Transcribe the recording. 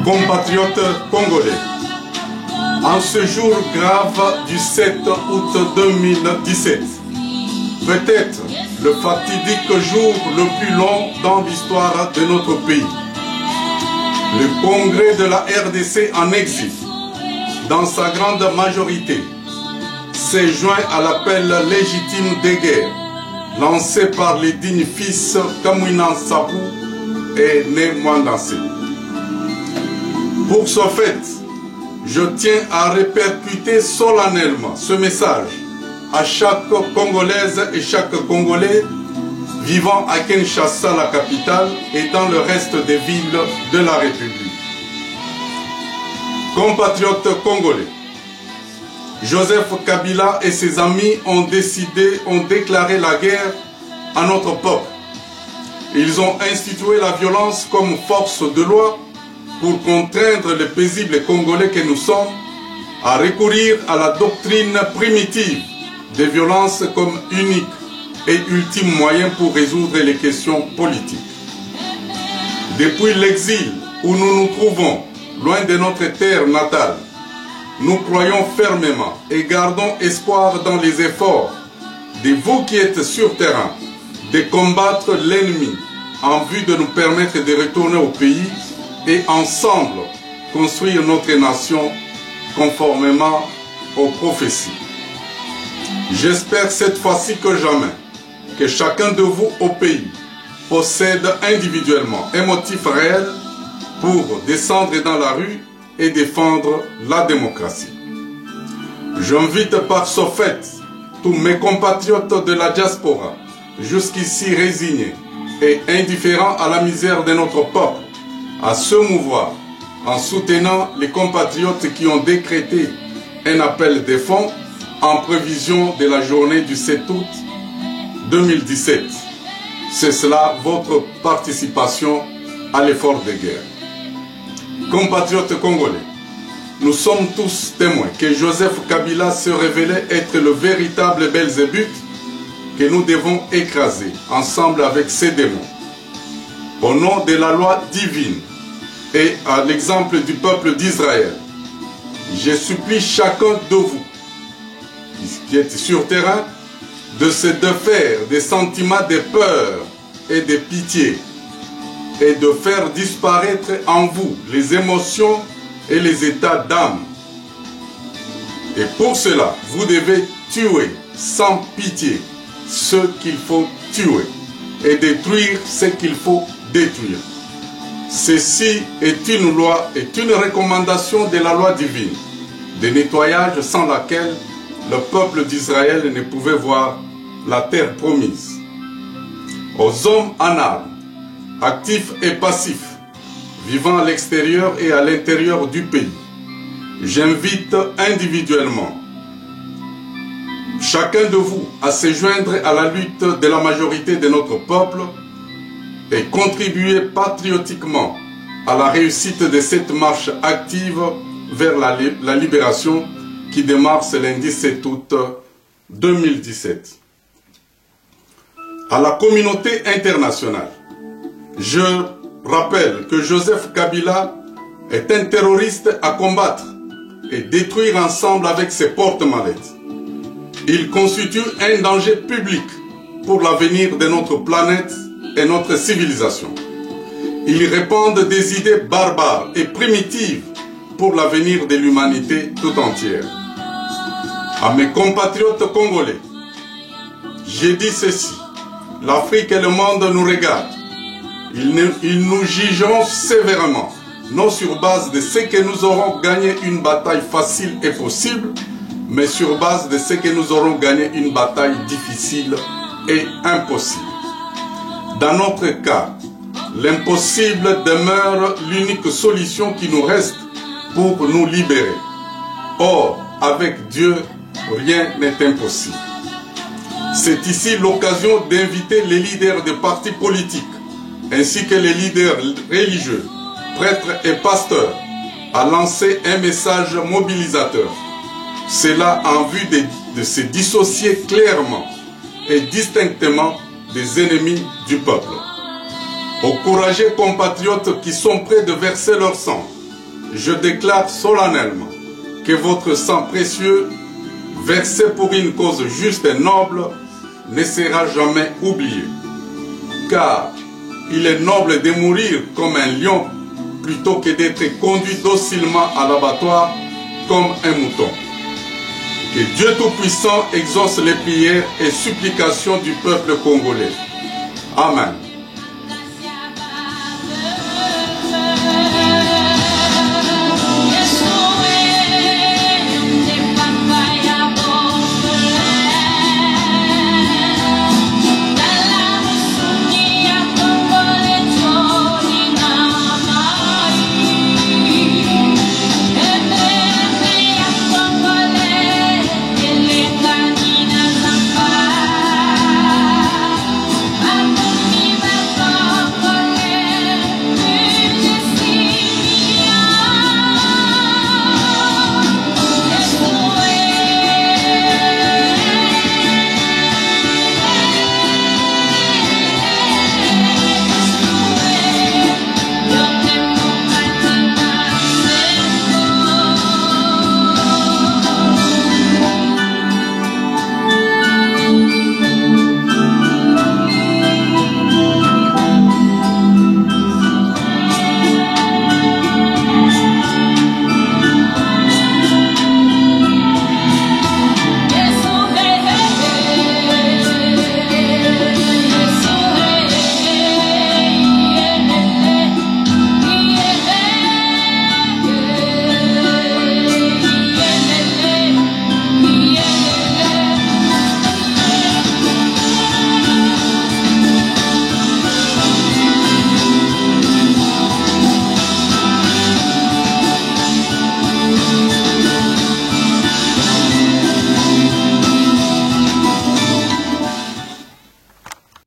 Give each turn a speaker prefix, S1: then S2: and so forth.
S1: Compatriotes congolais, en ce jour grave du 7 août 2017, peut-être le fatidique jour le plus long dans l'histoire de notre pays, le congrès de la RDC en exil, dans sa grande majorité, s'est joint à l'appel légitime des guerres lancé par les dignes fils Kamwina Nsapou et Né Mwandansé. Pour ce fait, je tiens à répercuter solennellement ce message à chaque Congolaise et chaque Congolais vivant à Kinshasa, la capitale, et dans le reste des villes de la République. Compatriotes congolais, Joseph Kabila et ses amis ont déclaré la guerre à notre peuple. Ils ont institué la violence comme force de loi pour contraindre les paisibles Congolais que nous sommes à recourir à la doctrine primitive des violences comme unique et ultime moyen pour résoudre les questions politiques. Depuis l'exil où nous nous trouvons, loin de notre terre natale, nous croyons fermement et gardons espoir dans les efforts de vous qui êtes sur terrain de combattre l'ennemi en vue de nous permettre de retourner au pays et ensemble construire notre nation conformément aux prophéties. J'espère cette fois-ci que jamais que chacun de vous au pays possède individuellement un motif réel pour descendre dans la rue et défendre la démocratie. J'invite par ce fait tous mes compatriotes de la diaspora, jusqu'ici résignés et indifférents à la misère de notre peuple, à se mouvoir en soutenant les compatriotes qui ont décrété un appel de fonds en prévision de la journée du 7 août 2017. C'est cela votre participation à l'effort de guerre. Compatriotes congolais, nous sommes tous témoins que Joseph Kabila se révélait être le véritable Belzébuth que nous devons écraser ensemble avec ces démons. Au nom de la loi divine et à l'exemple du peuple d'Israël, je supplie chacun de vous qui êtes sur terrain de se défaire des sentiments de peur et de pitié et de faire disparaître en vous les émotions et les états d'âme. Et pour cela, vous devez tuer sans pitié ce qu'il faut tuer et détruire ce qu'il faut détruire. Ceci est une loi, est une recommandation de la loi divine, de nettoyage sans laquelle le peuple d'Israël ne pouvait voir la terre promise. Aux hommes en armes, actifs et passifs, vivant à l'extérieur et à l'intérieur du pays, j'invite individuellement chacun de vous à se joindre à la lutte de la majorité de notre peuple et contribuer patriotiquement à la réussite de cette marche active vers la libération qui démarre ce lundi 7 août 2017. À la communauté internationale, je rappelle que Joseph Kabila est un terroriste à combattre et détruire ensemble avec ses porte-mallettes. Il constitue un danger public pour l'avenir de notre planète et notre civilisation. Il répand des idées barbares et primitives pour l'avenir de l'humanité tout entière. À mes compatriotes congolais, j'ai dit ceci: l'Afrique et le monde nous regardent. Ils nous jugeront sévèrement, non sur base de ce que nous aurons gagné une bataille facile et possible, mais sur base de ce que nous aurons gagné une bataille difficile et impossible. Dans notre cas, l'impossible demeure l'unique solution qui nous reste pour nous libérer. Or, avec Dieu, rien n'est impossible. C'est ici l'occasion d'inviter les leaders des partis politiques, ainsi que les leaders religieux, prêtres et pasteurs, à lancer un message mobilisateur. Cela en vue de se dissocier clairement et distinctement des ennemis du peuple. Aux courageux compatriotes qui sont prêts de verser leur sang je déclare solennellement que votre sang précieux, versé pour une cause juste et noble, ne sera jamais oublié. Car il est noble de mourir comme un lion plutôt que d'être conduit docilement à l'abattoir comme un mouton. Que Dieu Tout-Puissant exauce les prières et supplications du peuple congolais. Amen.